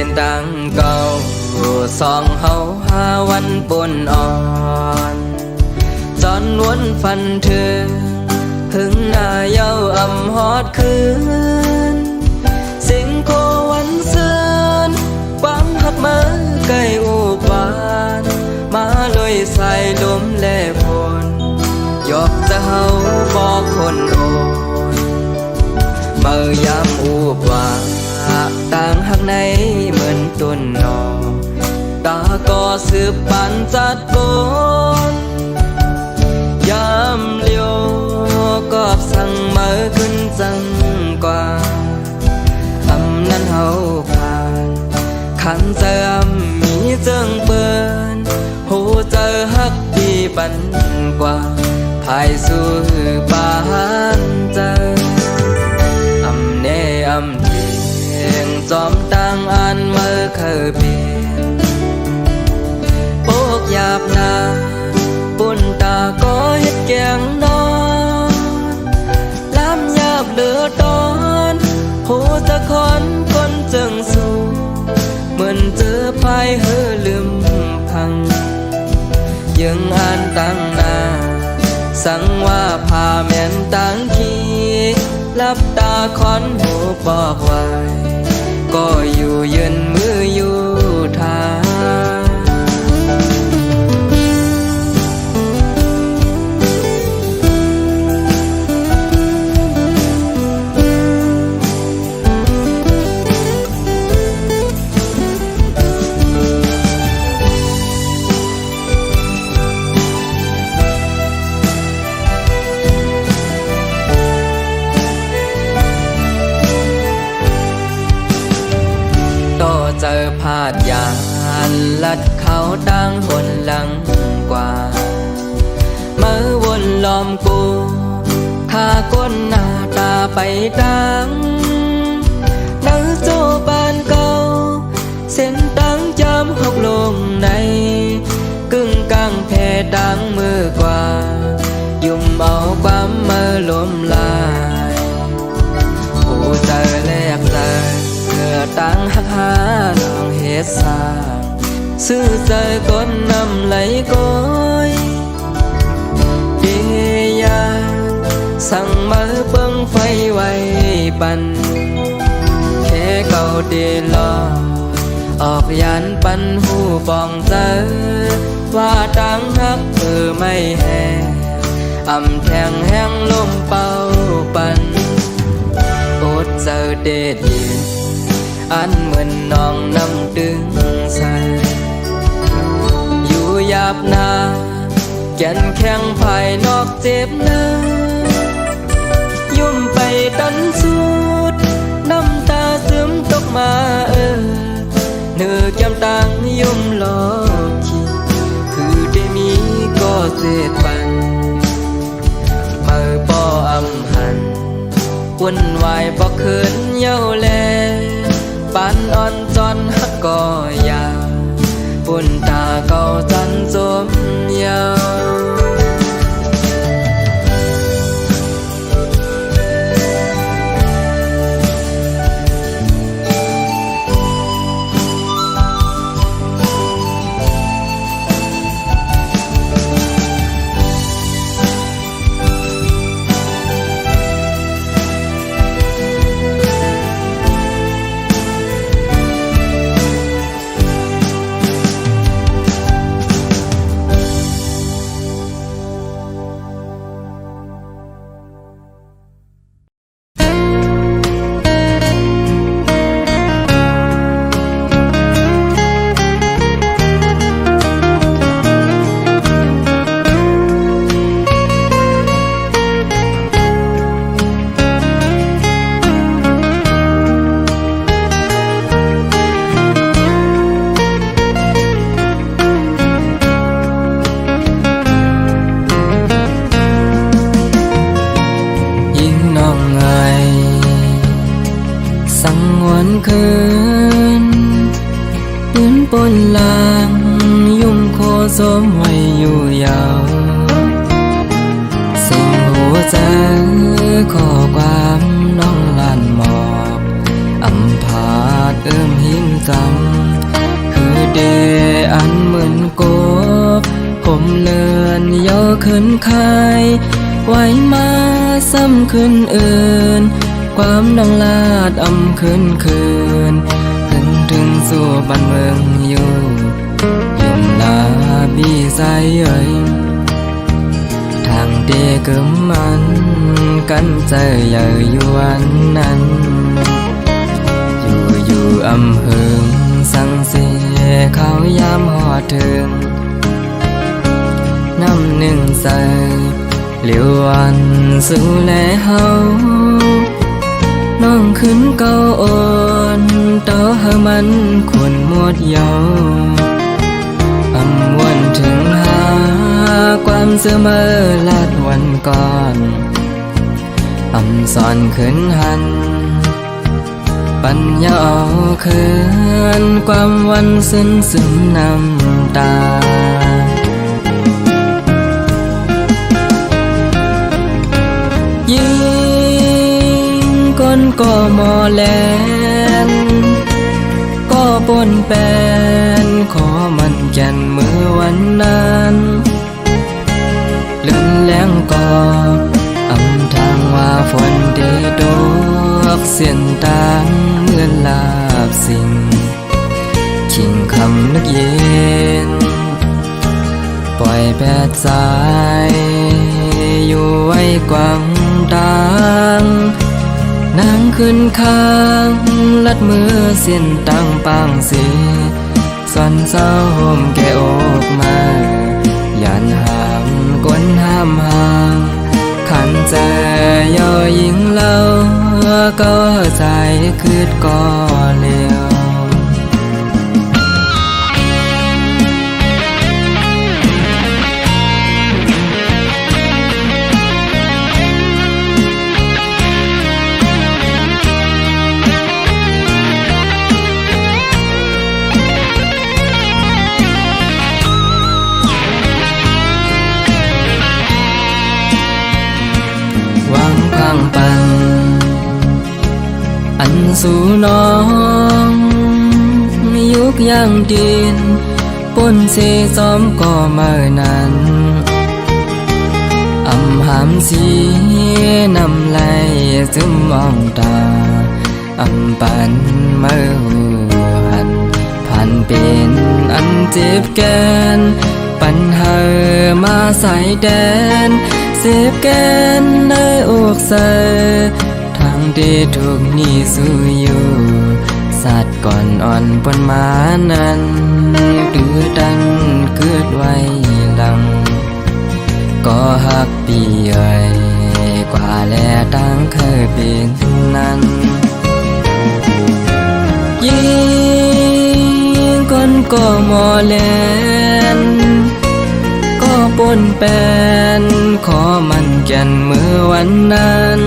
ส้นต่างเก่าสองเฮาหาวันปนอ่อนจอนวนฟันเธอหึงหน้าเย้าอำฮอดคืนเสียงโควันเสือนความหักมาใกล้อุบานมาลอยใส่ลมและฝนยกจะเฮาบอกคนโอนเมื่อยามอุบาต่างหักในเหมือนต้นนอตาก็สืบปานจัดโกนยามเลี้ยวกอบสั่งเมื่อขึ้นจังกว่าอำนั้นเฮาผ่านขันเจอมีเจิงเปิ้นหูเจอฮักดีปันกว่าภายสู่ปานเจออำแน่อำเทียงจอมต่างอ่านเมื่อเคยเปลี่ยนโปกหยาบนาปุ่นตาก็เฮ็ดแกงนอนล้ำหยาบเหลือตอนหูจะคอนคนจึงสู้เหมือนเจอภัยเฮอลืมพังยังอ่านตั้งนาสั่งว่าพาแม่นตั้งขีลับตาคอนหูบอกไว้ก็อยู่ยืนมืออยู่ทางเจอพาดยานลัดเขาตั้งหนหลังกว่าเมื่อวนล้อมกูข้าก้นหน้าตาไปดังนังโจบานเก่าเส้นตั้งจำหกลงในกึ่งกลางแผ่ดังมือกว่ายุ่มเอาความเมื่อลมลายผู้เจอแลกใจตั้งหักหาลองเฮ็ดสร้างซื้อใจก้นนำไหลก้อยเดียาสั่งมาเบิ่งไฟไว้ปันแค่เก่าเดลอออกยานปันหูปองเจอว่าตั้งหักไม่แห้อำแทงแห้งลมเป่าปันอดเจอเด็ดเย็นอันเหมือนน้องน้ำดึงใส่อยู่หยาบนาแก่นแข็งภายนอกเจ็บนะยุ่มไปดันสุดน้ำตาซึมตกมาเนื้อแก้มต่างยุ่มหลอกขี้คือได้มีก็เจ็ดปันเมื่อบ่อำหันวุ่นวายบ่คืนเย้าแลปานอ่อนจอนหักก็ยาวปุ่นตาเก่าจันจมยาวคืนปืนปนลางยุ่มโคสมไว้อยู่ยาวสิ่งหัวใจข้อความน้องลานหมอบอ ำผาดหินจังคือเดอันเหมือนโกบผมเลือนย่อขึ้นคายไว้มาซ้ำขึ้นอื่นความดังลาดขึ้นคืนขึ้นถึงสู่บ้านเมืองอยู่ยุ่มลาบีใจเอ่ยทางเดกึมมันกันใจใหญ่อยู่วันนั้นอยู่อำเภอสังเสียเขายามหอดถึงน้ำหนึ่งใส่เหลียววันสู่แลเฮาน้องขึ้นเก้าอ่อนต่อหามันควรหมดเยาวันถึงหาความเสื่อมลาดวันก่อนสอนขึ้นหันปัญญาเอาคืนความวันซึ้งน้ำตายิงก้นก็มอแลนก็ปนแปนขอมันแก่นเมื่อวันนั้นเลื่อนแรงก็ทางว่าฝนได้ดอกเสียนต่างเหมือนลาบสิ่งขิงคำนึกเย็นปล่อยแปดสายอยู่ไว้กว้างดังนางขึ้นข้างลัดมือเสียนตั้งปางสีสอนเศร้าห่มแก่อกมายันห้ามก้นห้ามห่างขันใจย่อยิงเล่าก็ใจคืดก่อเลี้ยวปันอันสู่น้องยุกย่างดินปนเสซ้อมก็เมื่อนั้นหามสีน้ำไหลซึมมองตาปันเมื่อหันผ่านเป็นอันเจ็บแกนปัญหามาใส่แดนเสียบแกนได้อกใส่ทางดีถูกนี่สู้อยู่สัตว์ก่อนอ่อนปนมานั้นดื้อดันเกิดไว้ลังก็หักปีใหญ่กว่าแลตั้งเคยเป็นนั้นยิงก้นก็มอแลนปนแปนขอมันแก่นเมื่อวันนั้น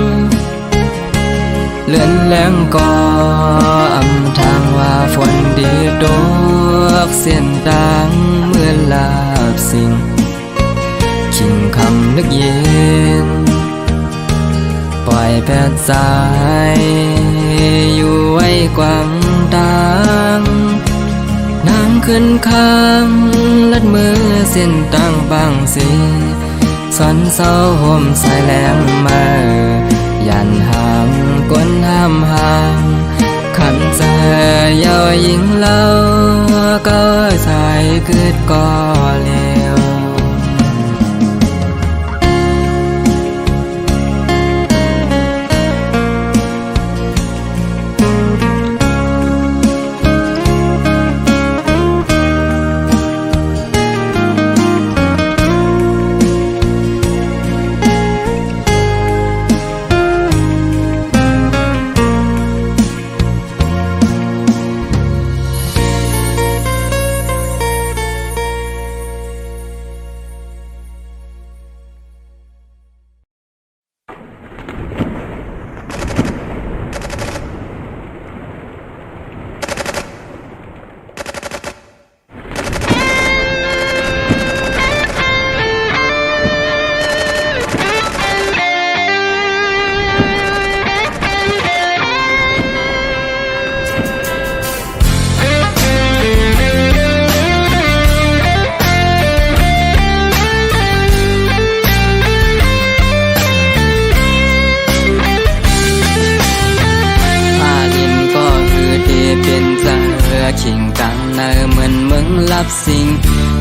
เลื่อนแรงก็ทางว่าฝนดีดอกเสียนดังเมื่อลาบสิ่งขิงคำนึกเย็นปล่อยแปดสายอยู่ไว้กว้างดังนางขึ้นข้างลัดมือเส้นตั้งบางสีสอนเศร้าห่มสายแหลมมายันห้ามก้นห้ามห่างขันใจย่อยิงเล่าก็ใจเกิดก่อเลว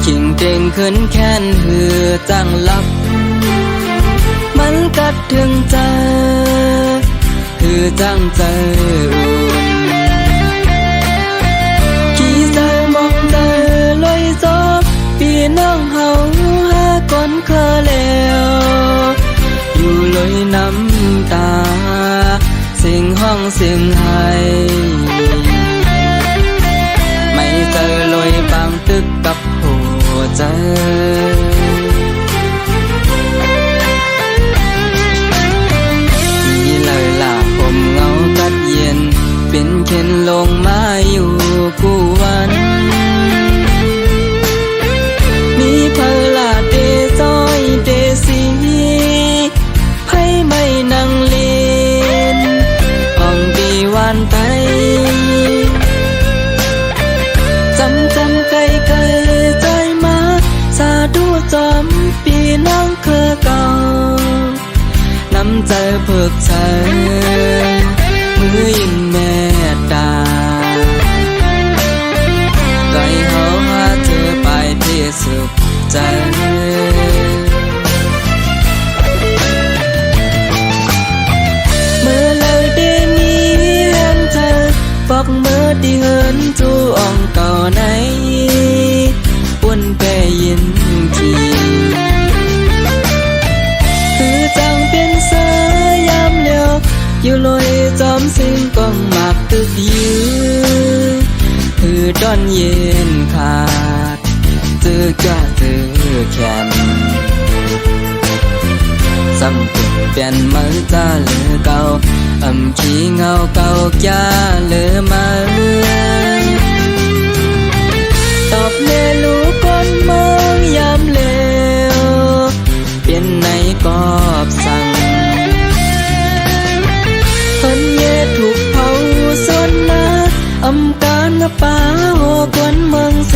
ขิงเต่งขึ้นแค้นหือจังลับมันกัดถึงใจคือจังใจอุ่นขี่ใจมองใจลอยจบพี่น้องเฮาหาก่อนเคอแล้วอยู่ลอยน้ำตาเสียงห้องเสียงไห้ไม่เจอลอยบางตึกกับหัวใจมีเลยล่ะผมเงากัดเย็นเป็นเข็นลงมาอยู่กูวันมีเพลาเดซอยเดสีให้ไม่นั่งเล่นห้องดีวันไปจำไกลใจมาสาดูจอมปีน้องคือเก่าน้ำใจเพิกเธอมือยิ่งแม่ตาไรเฮาหาเธอไปที่สุขใจเมื่อเลยได้มีเห็นเธอบอกเมื่อได้เหินจูอ่องเก่าไหนปุ่นแปยินทีคือจังเป็นเสือยามเลียวอยู่ลอยจอมสิ่งกองหมากตึกยืนคือตอนเย็นขาดเจอก็เจอแค่นซ้ำตึกเปลี่ยนมือจะเหลือเก่าขี้เงาเก่าจะเหลือมาตอบเมลูกคนมองยามเลวเปลี่ยนในกอบสั่งคนเย่ถูกเผาสนนะการกระป๋าหัวควนเมืองเส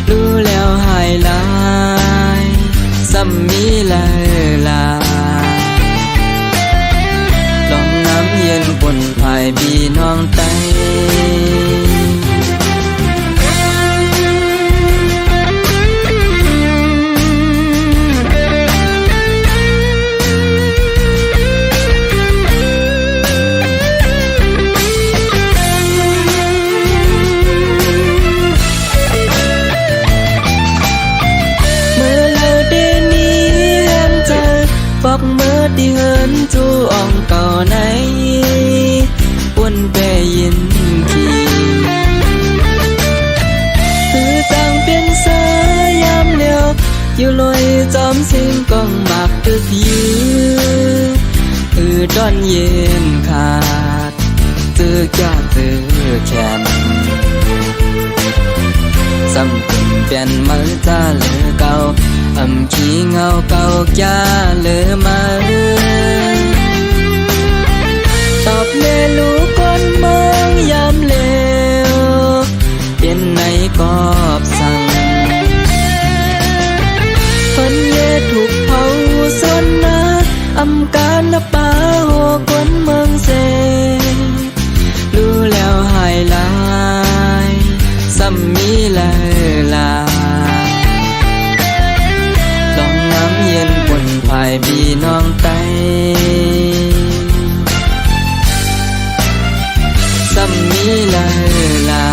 รู้แล้วหายลายซ้ำมีลลาลองน้ำเย็นบนภายพี่น้องไตบอกเมื่อได้เหินจูอ่องเก่าไหนปุ่นแปยินทีคือจังเป็นเสือยามเลียวอยู่ลอยจอมสิ่งกองหมากตึกยืนคือตอนเย็นขาดเจอก็เจอแค่นซ้ำเป็นเปลี่ยนมือจะเหลือเก่าขี้เงาเก่าจะเหลือมาตอบเมลูกคนมองยามเลวเป็นในกอบสั่งคนเย่ถูกเผาสนนะการนป่าหัวคนเมืองเสรู้แล้วหายลายซ้ำมีลลาเย็นบนภายพี่น้องไตซ้ำมีลลา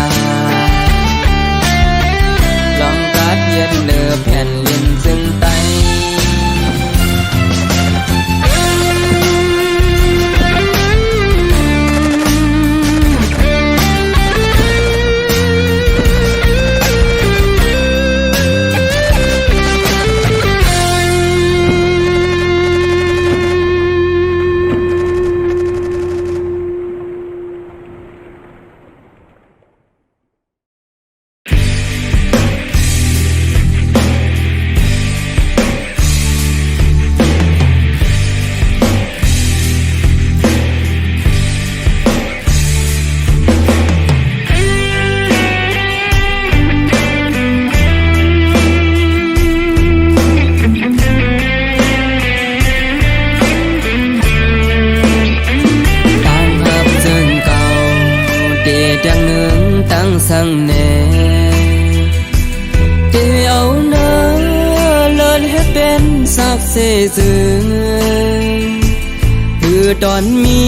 ลองกัดเย็นเนื้อแผ่นลิ้นซึ่งไต นสักเสสึงคือตอนมี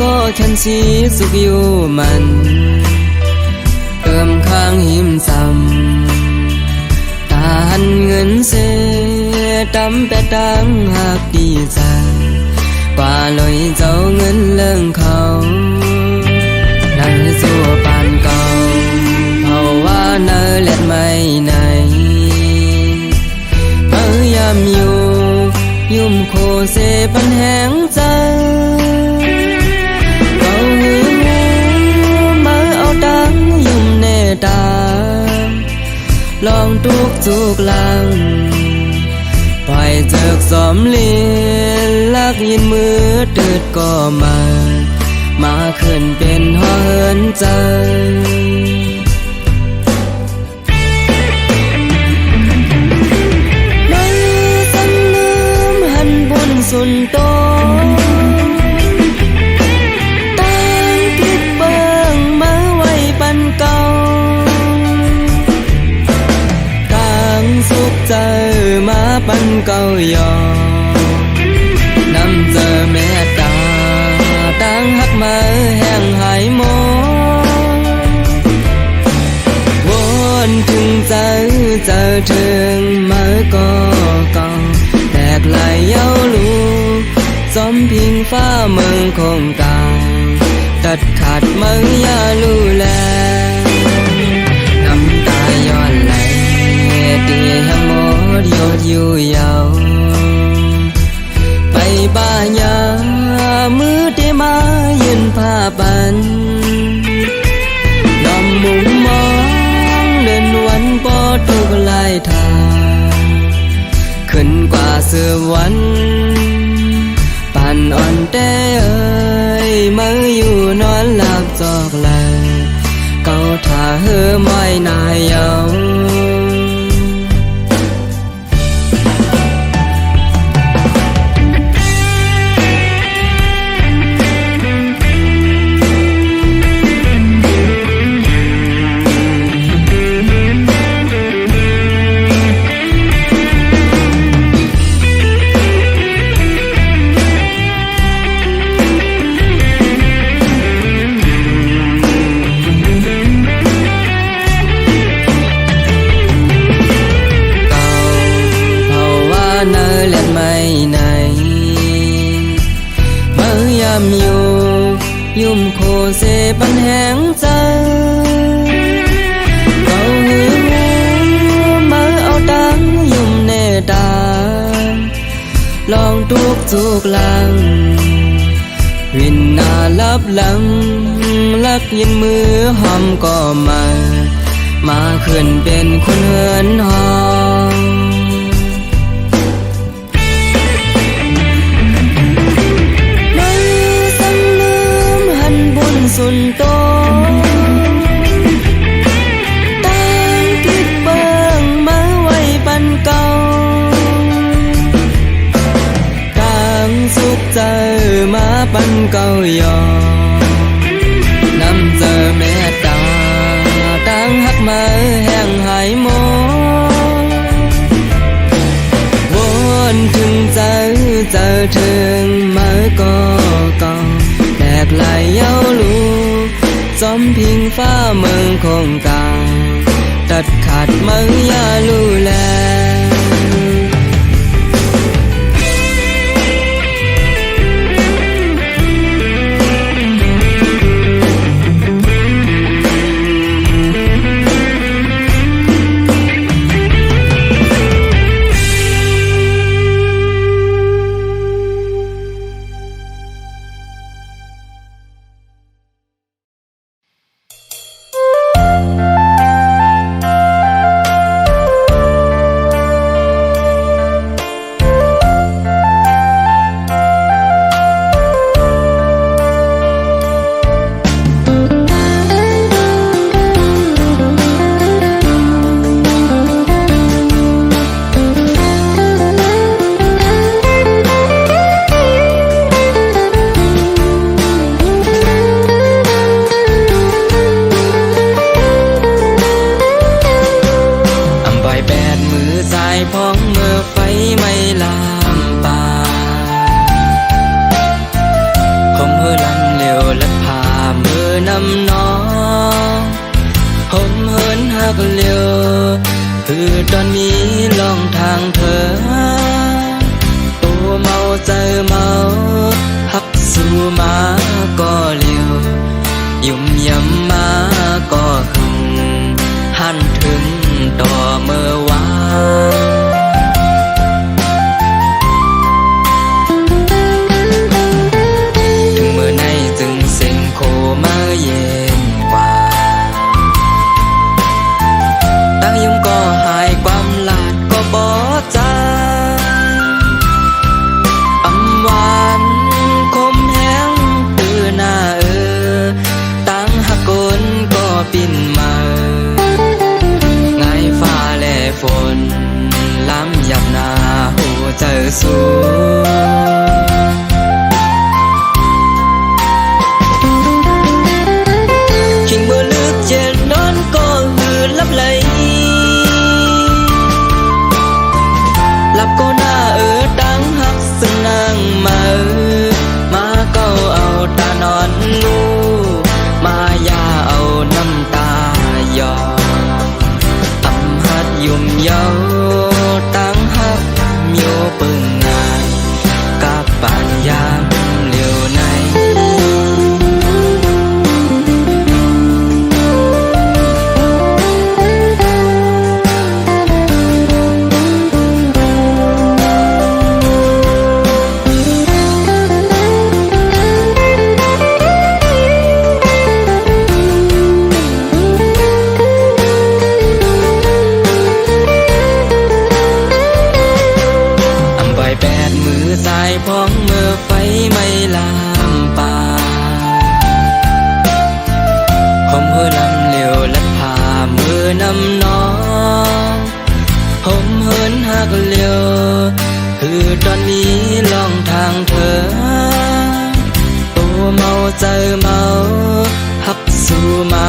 ก็ฉันสีสุขอยู่มันเติมข้างหิมซ้ำตาหันเงินเสตำแต่ตังหักดีใจกว่าลอยเจ้าเงินเลื่องเขานั่งสู้ปานเก่าเพราะว่าเนื้อเล็ดไม่ไหนพยายามอยู่ยุ่มโคเสปันแหงใจเขาหือมาเอาตังยุ่มแน่ตาลองทุกจุกลังปล่อยเจิกสอมเลียนลักยินมือตืดก็มาขึ้นเป็นหอเหินใจไม่สังลืมหันบุญสุนโตตั้งคิดเบิ่งมาไว้ปันเก่าตั้งสุขใจมาปันเก่ายอน้ำเจอแม่ตาตั้งหักมาแห้งหายโมวนถึงใจเจอถึงมาก็เก่าแตกลายเย้าลูสมพิงฟ้าเมืองคงเก่าตัดขาดมือยาลูแลน้ำตาย้อนไหลตีให้หมดหยดอยู่ยาวไปบ้านยามือที่มายืนผ้าปันดอมมุมมองเดินวันปอทุกลายทางขึ้นกว่าเสือวันปันอ่อนแต่เอ่ยมืออยู่นอนหลับจอกแลเก่าท่าเหือม้อยนายเยาอยู่ยุ่มโคเสปันแหงใจเขาหือมาเอาตังยุ่มแน่ตาลองทุกจุกลังวินนาลับหลังลักยินมือหอมก็มาขึ้นเป็นคนเหินหอมสุนโตตั้งคิดเบิ่งมาไว้ปันเก่าตั้งสุขใจมาปันเก่ายอน้ำเจอแม่ตาตั้งหักมาแห้งหายโมวนถึงใจเจอถึงมาก็เก่าแตกลายเย้าลูจอมพิงฟ้าเมืองคงเก่าตัดขาดมือยาลูแลพองเมื่อไฟ เจอสู้คิงเมื่อลึกเจ็ดนอนก็หือลับไหลหลับก็หน้าดังหักซึ่งนางมาก็เอาตานอนงูมายาเอาน้ำตายออำหัดยุ่มเยาตั้งหักโยปึงงานกับปานยามเหลียวในสายพ้องเมื่อไฟไม่ลามป่าคมเฮือลำเหลียวลัดผ่ามือนำน้องผมเหินหักเหลียวคือตอนนี้ลองทางเธอโอ้เมาใจเมาหักสู่มา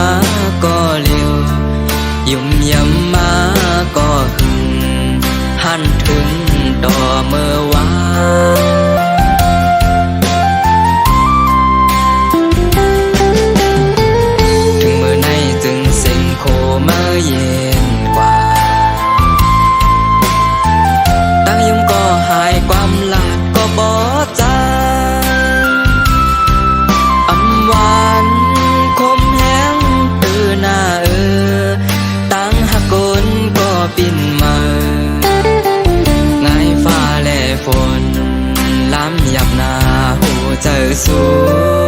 ก็เหลียวยุ่มยำมาก็หึงหันถึงต่อเมื่อวานถึงเมื่อในจึงเส้นโคเมื่อเย็นกว่าตั้งยุ่งก็หายความลาดก็บ่จางอำหวานคมแห้งตื่นหน้าตั้งหักกลก็ปิ่นมาฝนล้ำหยับหน้าหูเจอสู้